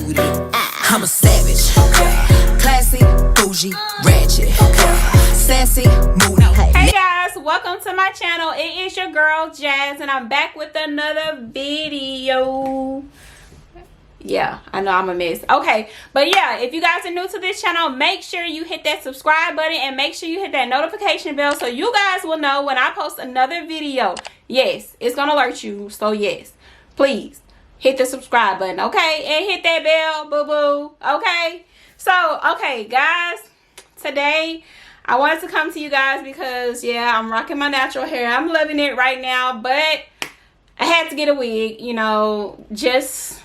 I'm a savage, classy, bougie, ratchet, sassy, moody. Hey guys, welcome to my channel. It is your girl Jazz, and I'm back with another video. Yeah, I know I'm a mess. Okay, but yeah, if you guys are new to this channel, make sure you hit that subscribe button and make sure you hit that notification bell so you guys will know when I post another video. Yes, it's gonna alert you, so yes, please hit the subscribe button, okay? And hit that bell, boo-boo, okay? So, okay, guys, today I wanted to come to you guys because, yeah, I'm rocking my natural hair. I'm loving it right now, but I had to get a wig, you know, just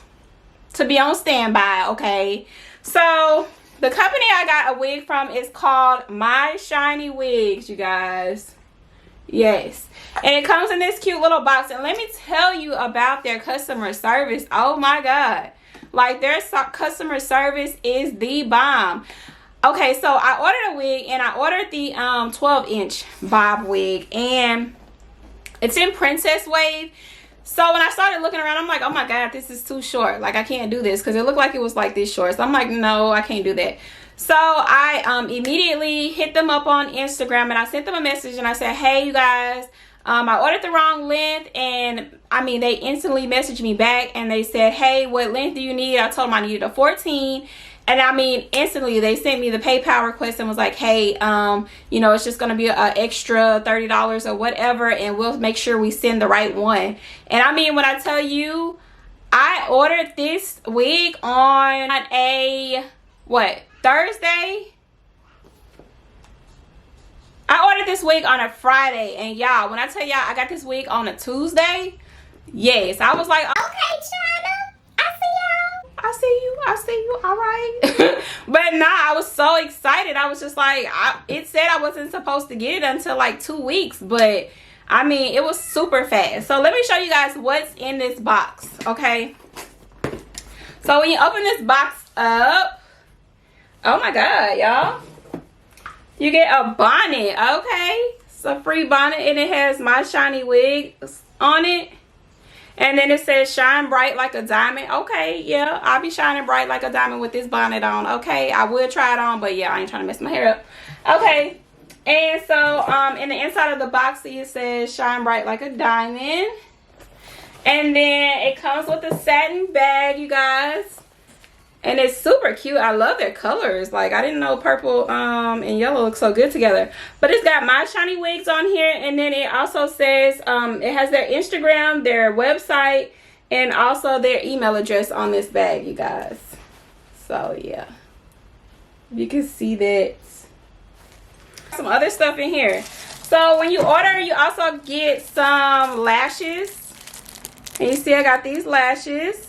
to be on standby, okay? So, the company I got a wig from is called My Shiny Wigs, you guys. Yes, and it comes in this cute little box, and let me tell you about their customer service. Oh my god, like their customer service is the bomb. Okay, so I ordered a wig, and I ordered the 12-inch bob wig, and it's in princess wave. So when I started looking around, I'm like, oh my god, this is too short. Like, I can't do this because it looked like it was like this short. So I'm like, no, I can't do that. So I immediately hit them up on Instagram, and I sent them a message, and I said, hey, you guys, I ordered the wrong length. And I mean, they instantly messaged me back, and they said, hey, what length do you need? I told them I needed a 14. And I mean, instantly they sent me the PayPal request and was like, hey, you know, it's just going to be an extra $30 or whatever, and we'll make sure we send the right one. And I mean, when I tell you, I ordered this wig on a, what, Thursday? I ordered this wig on a Friday, and y'all, when I tell y'all I got this wig on a Tuesday, yes, I was like, okay, China, I see you, all right. But nah, I was so excited. I was just like, it said I wasn't supposed to get it until like 2 weeks, but I mean, it was super fast. So let me show you guys what's in this box, okay? So when you open this box up, oh my god, y'all, you get a bonnet, okay? It's a free bonnet, and it has My Shiny Wigs on it. And then it says shine bright like a diamond. Okay, yeah, I'll be shining bright like a diamond with this bonnet on. Okay, I would try it on, but yeah, I ain't trying to mess my hair up. Okay, and so in the inside of the box it says shine bright like a diamond. And then it comes with a satin bag, you guys. And it's super cute. I love their colors. Like, I didn't know purple and yellow look so good together. But it's got My Shiny Wigs on here. And then it also says, it has their Instagram, their website, and also their email address on this bag, you guys. So, yeah. You can see that. Some other stuff in here. So, when you order, you also get some lashes. And you see I got these lashes.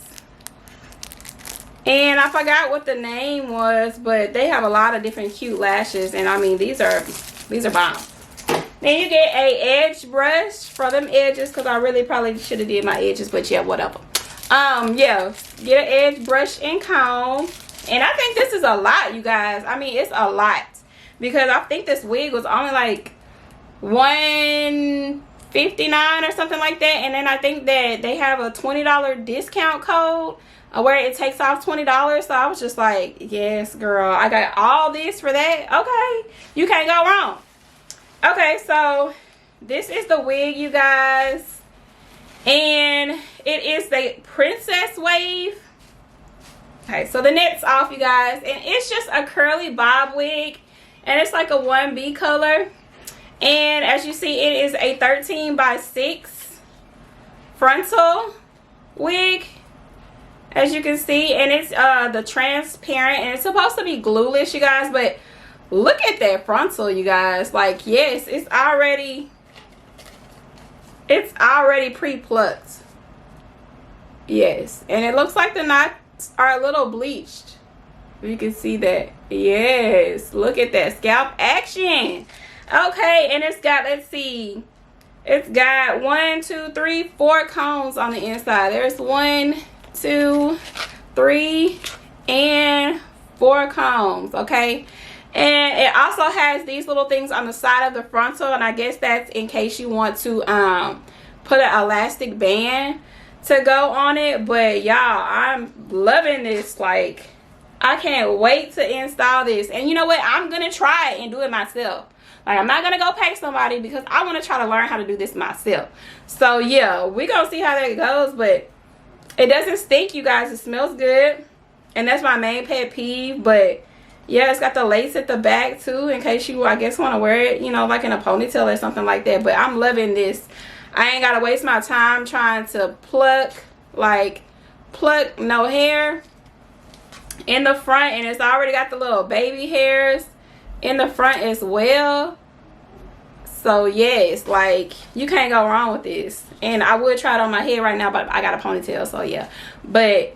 And I forgot what the name was, but they have a lot of different cute lashes, and I mean, these are bomb. Then you get a edge brush for them edges, because I really probably should have did my edges, but yeah, whatever. Yeah, get an edge brush and comb. And I think this is a lot, you guys. I mean, it's a lot, because I think this wig was only like $159 or something like that. And then I think that they have a $20 discount code where it takes off $20. So I was just like, yes, girl, I got all this for that. Okay, you can't go wrong. Okay, so this is the wig, you guys, and it is the princess wave. Okay, so the net's off, you guys, and it's just a curly bob wig, and it's like a 1B color. And as you see, it is a 13x6 frontal wig, as you can see, and it's the transparent, and it's supposed to be glueless, you guys, but look at that frontal, you guys. Like, yes, it's already pre-plucked. Yes, and it looks like the knots are a little bleached. You can see that. Yes, look at that scalp action. Okay, and it's got, let's see, it's got 4 combs on the inside. There's 1, 2, 3, and 4 combs. Okay, and it also has these little things on the side of the frontal, and I guess that's in case you want to put an elastic band to go on it. But y'all, I'm loving this. Like, I can't wait to install this. And you know what? I'm gonna try it and do it myself. Like, I'm not gonna go pay somebody because I want to try to learn how to do this myself. So yeah, we're gonna see how that goes. But it doesn't stink, you guys. It smells good, and that's my main pet peeve. But yeah, it's got the lace at the back too, in case you, I guess, want to wear it, you know, like in a ponytail or something like that. But I'm loving this. I ain't gotta waste my time trying to pluck no hair in the front, and it's already got the little baby hairs in the front as well. So yes, like, you can't go wrong with this. And I would try it on my head right now, but I got a ponytail, so yeah. But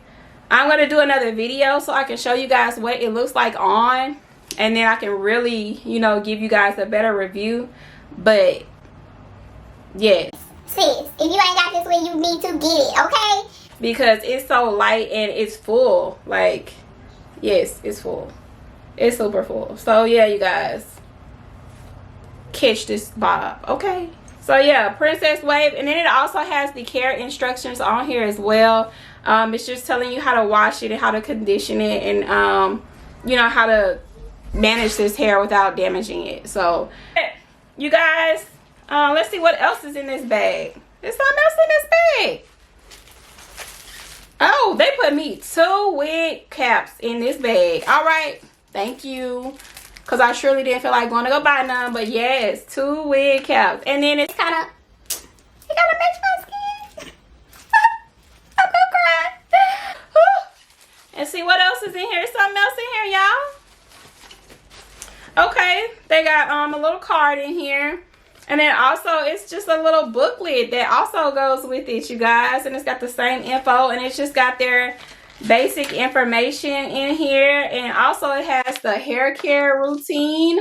I'm gonna do another video so I can show you guys what it looks like on, and then I can really, you know, give you guys a better review. But yes, sis, if you ain't got this one, you need to get it, okay? Because it's so light and it's full. Like, yes, it's full. It's super full. So yeah, you guys, catch this bob, okay? So yeah, Princess Wave. And then it also has the care instructions on here as well. It's just telling you how to wash it and how to condition it, and you know, how to manage this hair without damaging it. So you guys, let's see what else is in this bag. There's something else in this bag. Oh, they put me 2 wig caps in this bag. All right, thank you, because I surely didn't feel like going to go buy none. But yes, 2 wig caps. And then it's kind of, it kind of makes my skin. I'm gonna cry. And see what else is in here. Something else in here, y'all. Okay, they got a little card in here. And then also, it's just a little booklet that also goes with it, you guys. And it's got the same info, and it's just got their basic information in here. And also, it has the hair care routine.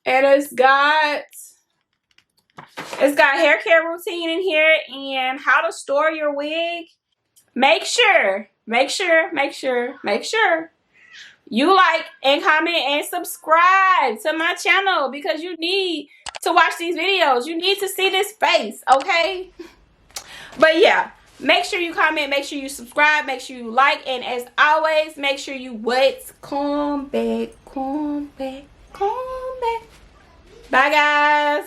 And it's got hair care routine in here, and how to store your wig. Make sure you like and comment and subscribe to my channel, because you need to watch these videos. You need to see this face, okay? But yeah, make sure you comment, make sure you subscribe, make sure you like, and as always, make sure you come back. Bye, guys.